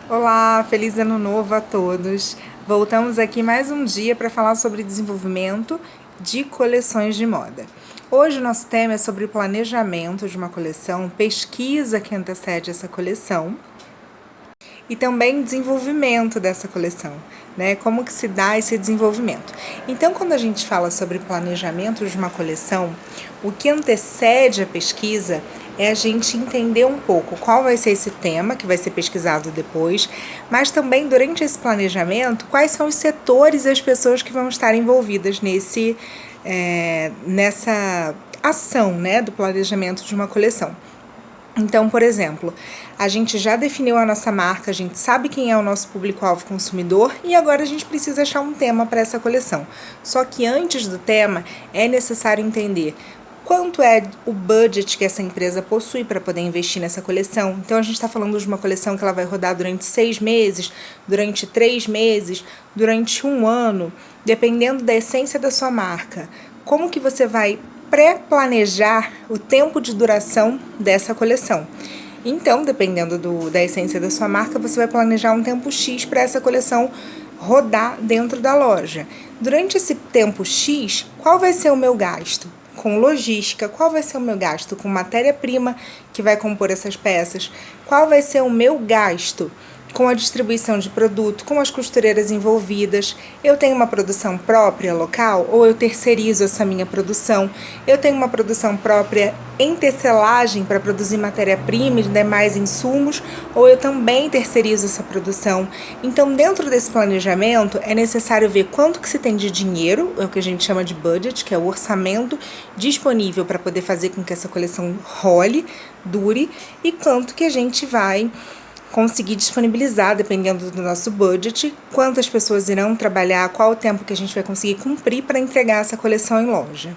Olá, feliz ano novo a todos. Voltamos aqui mais um dia para falar sobre desenvolvimento de coleções de moda. Hoje o nosso tema é sobre o planejamento de uma coleção, pesquisa que antecede essa coleção e também desenvolvimento dessa coleção, né? Como que se dá esse desenvolvimento. Então, quando a gente fala sobre planejamento de uma coleção, o que antecede a pesquisa é a gente entender um pouco qual vai ser esse tema que vai ser pesquisado depois, mas também durante esse planejamento, quais são os setores e as pessoas que vão estar envolvidas nessa ação, né, do planejamento de uma coleção. Então, por exemplo, a gente já definiu a nossa marca, a gente sabe quem é o nosso público-alvo consumidor e agora a gente precisa achar um tema para essa coleção. Só que antes do tema, é necessário entender quanto é o budget que essa empresa possui para poder investir nessa coleção. Então, a gente está falando de uma coleção que ela vai rodar durante 6 meses, durante 3 meses, durante 1 ano, dependendo da essência da sua marca. Como que você vai pré-planejar o tempo de duração dessa coleção? Então, dependendo da essência da sua marca, você vai planejar um tempo X para essa coleção rodar dentro da loja. Durante esse tempo X, qual vai ser o meu gasto com logística? Qual vai ser o meu gasto com matéria-prima que vai compor essas peças? Qual vai ser o meu gasto com a distribuição de produto, com as costureiras envolvidas? Eu tenho uma produção própria local ou eu terceirizo essa minha produção? Eu tenho uma produção própria em tecelagem para produzir matéria-prima e demais insumos, ou eu também terceirizo essa produção? Então, dentro desse planejamento, é necessário ver quanto que se tem de dinheiro, é o que a gente chama de budget, que é o orçamento disponível para poder fazer com que essa coleção role, dure, e quanto que a gente vai conseguir disponibilizar, dependendo do nosso budget, quantas pessoas irão trabalhar, qual o tempo que a gente vai conseguir cumprir para entregar essa coleção em loja.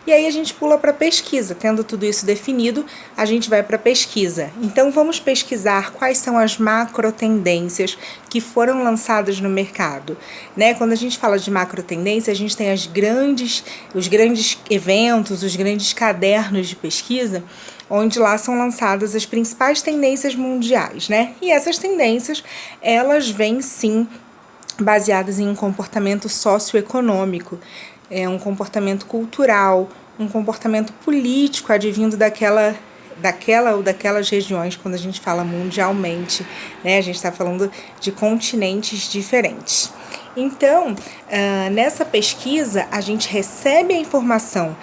E aí a gente pula para a pesquisa. Tendo tudo isso definido, a gente vai para a pesquisa. Então vamos pesquisar quais são as macro tendências que foram lançadas no mercado, né? Quando a gente fala de macro tendência, a gente tem os grandes eventos, os grandes cadernos de pesquisa, onde lá são lançadas as principais tendências mundiais, né? E essas tendências, elas vêm sim baseadas em um comportamento socioeconômico, um comportamento cultural, um comportamento político advindo daquela ou daquelas regiões. Quando a gente fala mundialmente, né, a gente está falando de continentes diferentes. Então, nessa pesquisa, a gente recebe a informação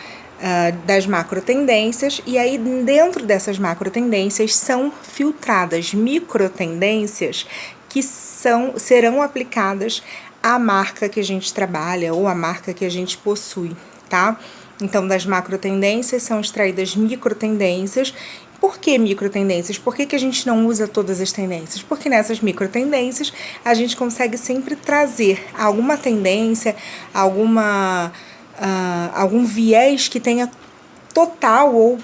das macro tendências, e aí dentro dessas macro tendências são filtradas micro tendências que serão aplicadas à marca que a gente trabalha ou à marca que a gente possui, tá? Então, das macro tendências são extraídas micro tendências. Por que micro tendências? Por que a gente não usa todas as tendências? Porque nessas micro tendências a gente consegue sempre trazer alguma tendência, algum viés que tenha total ou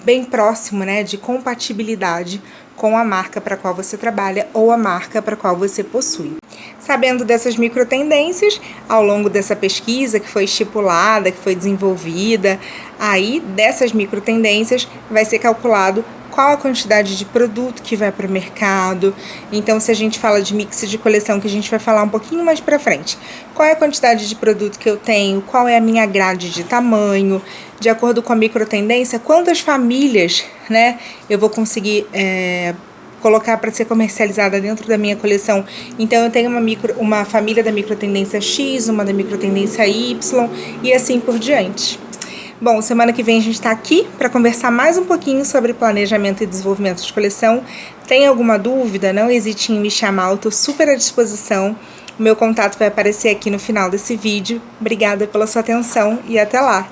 bem próximo, né, de compatibilidade com a marca para a qual você trabalha ou a marca para a qual você possui. Sabendo dessas micro tendências, ao longo dessa pesquisa que foi estipulada, que foi desenvolvida, aí dessas micro tendências vai ser calculado qual a quantidade de produto que vai para o mercado. Então, se a gente fala de mix de coleção, que a gente vai falar um pouquinho mais para frente, qual é a quantidade de produto que eu tenho, qual é a minha grade de tamanho, de acordo com a micro tendência, quantas famílias, né, eu vou conseguir colocar para ser comercializada dentro da minha coleção. Então, eu tenho uma família da micro tendência X, uma da micro tendência Y e assim por diante. Bom, semana que vem a gente está aqui para conversar mais um pouquinho sobre planejamento e desenvolvimento de coleção. Tem alguma dúvida? Não hesite em me chamar, eu estou super à disposição. O meu contato vai aparecer aqui no final desse vídeo. Obrigada pela sua atenção e até lá!